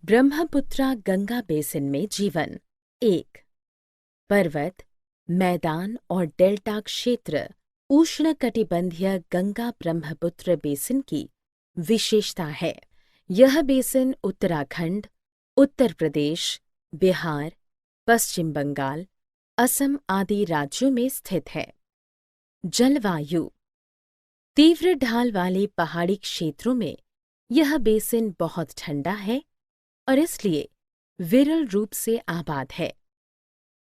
Brahmaputra Ganga basin में जीवन। 1. पर्वत, मैदान और डेल्टा क्षेत्र उष्णकटिबंधीय गंगा ब्रह्मपुत्र बेसिन की विशेषता है। यह बेसिन उत्तराखंड, उत्तर प्रदेश, बिहार, पश्चिम बंगाल, असम आदि राज्यों में स्थित है। जलवायु। तीव्र ढाल वाले पहाड़ी क्षेत्रों में यह बेसिन बहुत ठंडा है और इसलिए विरल रूप से आबाद है।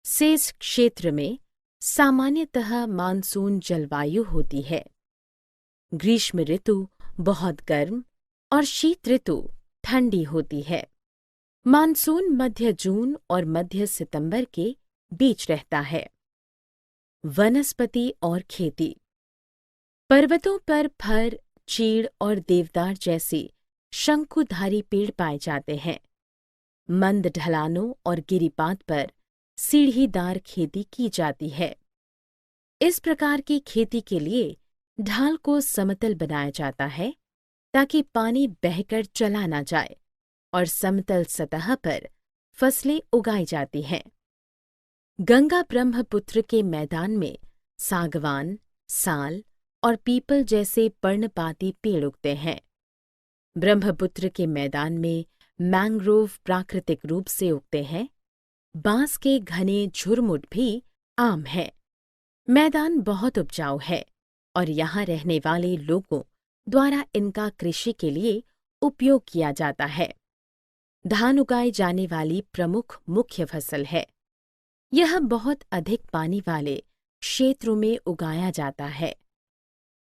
सेच क्षेत्र में सामान्यतः मानसून जलवायु होती है। ग्रीष्म ऋतु बहुत गर्म और शीत ऋतु ठंडी होती है। मानसून मध्य जून और मध्य सितंबर के बीच रहता है। वनस्पति और खेती। पर्वतों पर फर, चीड़ और देवदार जैसे शंकुधारी पेड़ पाए जाते हैं। मंद ढलानों और गिरिपात पर सीढ़ीदार खेती की जाती है। इस प्रकार की खेती के लिए ढाल को समतल बनाया जाता है ताकि पानी बहकर चला न जाए और समतल सतह पर फसलें उगाई जाती हैं। गंगा ब्रह्मपुत्र के मैदान में सागवान, साल और पीपल जैसे पर्णपाती पेड़ उगते हैं। ब्रह्मपुत्र के मैदान में मैंग्रोव प्राकृतिक रूप से उगते हैं। बांस के घने झुरमुट भी आम है। मैदान बहुत उपजाऊ है और यहाँ रहने वाले लोगों द्वारा इनका कृषि के लिए उपयोग किया जाता है। धान उगाई जाने वाली प्रमुख मुख्य फसल है। यह बहुत अधिक पानी वाले क्षेत्रों में उगाया जाता है।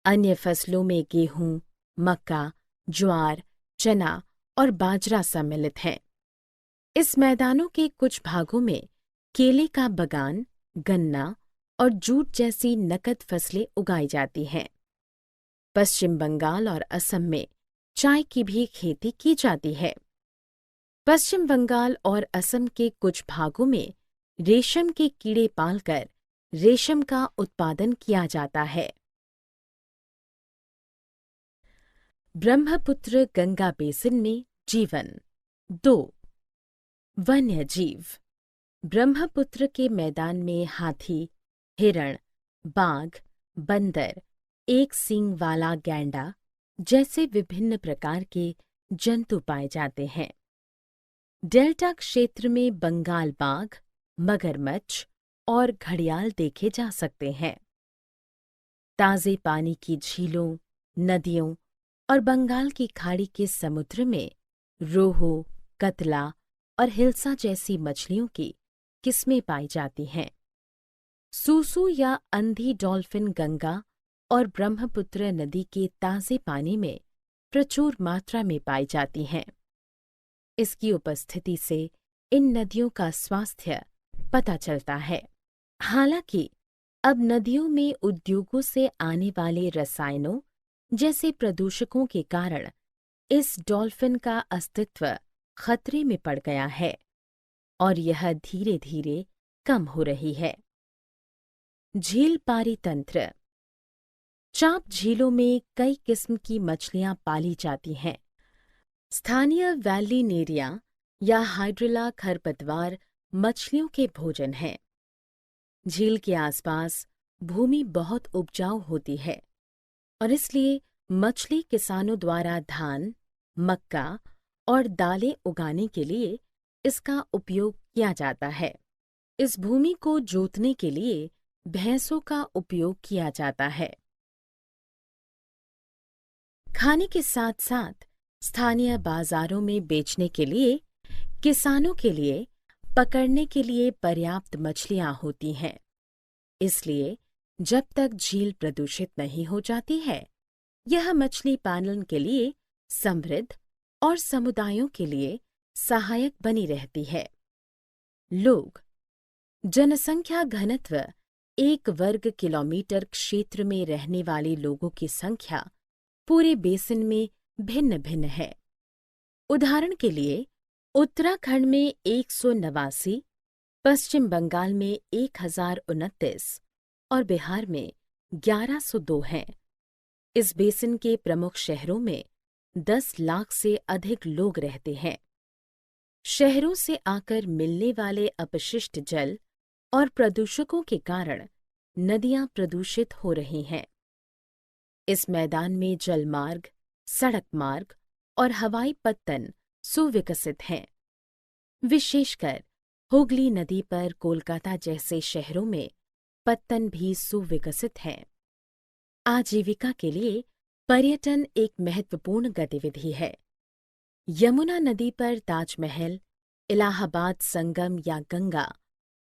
अन्य फसलों में गेहूं, मक्का, ज्वार, चना और बाजरा सम्मिलित हैं। इस मैदानों के कुछ भागों में केले का बगान, गन्ना और जूट जैसी नकद फसलें उगाई जाती हैं। पश्चिम बंगाल और असम में चाय की भी खेती की जाती है। पश्चिम बंगाल और असम के कुछ भागों में रेशम के कीड़े पालकर रेशम का उत्पादन किया जाता है। ब्रह्मपुत्र गंगा बेसिन में जीवन। 2. वन्य जीव। ब्रह्मपुत्र के मैदान में हाथी, हिरण, बाघ, बंदर, एक सींग वाला गैंडा जैसे विभिन्न प्रकार के जंतु पाए जाते हैं। डेल्टा क्षेत्र में बंगाल बाघ, मगरमच्छ और घड़ियाल देखे जा सकते हैं। ताजे पानी की झीलों, नदियों और बंगाल की खाड़ी के समुद्र में रोहू, कतला और हिल्सा जैसी मछलियों की किस्में पाई जाती हैं। सूसू या अंधी डॉल्फिन गंगा और ब्रह्मपुत्र नदी के ताजे पानी में प्रचुर मात्रा में पाई जाती हैं। इसकी उपस्थिति से इन नदियों का स्वास्थ्य पता चलता है। हालांकि अब नदियों में उद्योगों से आने वाले रसायनों जैसे प्रदूषकों के कारण इस डॉल्फिन का अस्तित्व खतरे में पड़ गया है और यह धीरे धीरे कम हो रही है। झील पारी तंत्र। चाप झीलों में कई किस्म की मछलियां पाली जाती हैं। स्थानीय वैलिनेरिया या हाइड्रिला खरपतवार मछलियों के भोजन हैं। झील के आसपास भूमि बहुत उपजाऊ होती है और इसलिए मछली किसानों द्वारा धान, मक्का और दालें उगाने के लिए इसका उपयोग किया जाता है। इस भूमि को जोतने के लिए भैंसों का उपयोग किया जाता है। खाने के साथ साथ स्थानीय बाजारों में बेचने के लिए किसानों के लिए पकड़ने के लिए पर्याप्त मछलियां होती हैं। इसलिए जब तक झील प्रदूषित नहीं हो जाती है, यह मछली पालन के लिए समृद्ध और समुदायों के लिए सहायक बनी रहती है। लोग। जनसंख्या घनत्व 1 वर्ग किलोमीटर क्षेत्र में रहने वाले लोगों की संख्या पूरे बेसिन में भिन्न भिन्न है। उदाहरण के लिए उत्तराखंड में 189, पश्चिम बंगाल में 1029 और बिहार में 1102 हैं। इस बेसिन के प्रमुख शहरों में 10 लाख से अधिक लोग रहते हैं। शहरों से आकर मिलने वाले अपशिष्ट जल और प्रदूषकों के कारण नदियां प्रदूषित हो रही हैं। इस मैदान में जलमार्ग, सड़क मार्ग और हवाई पत्तन सुविकसित हैं। विशेषकर हुगली नदी पर कोलकाता जैसे शहरों में पत्तन भी सुविकसित हैं। आजीविका के लिए पर्यटन एक महत्वपूर्ण गतिविधि है। यमुना नदी पर ताजमहल, इलाहाबाद संगम या गंगा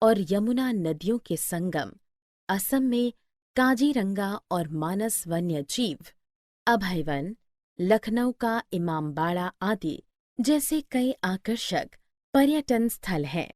और यमुना नदियों के संगम, असम में काजीरंगा और मानस वन्य जीव, अभयवन, लखनऊ का इमामबाड़ा आदि जैसे कई आकर्षक पर्यटन स्थल हैं।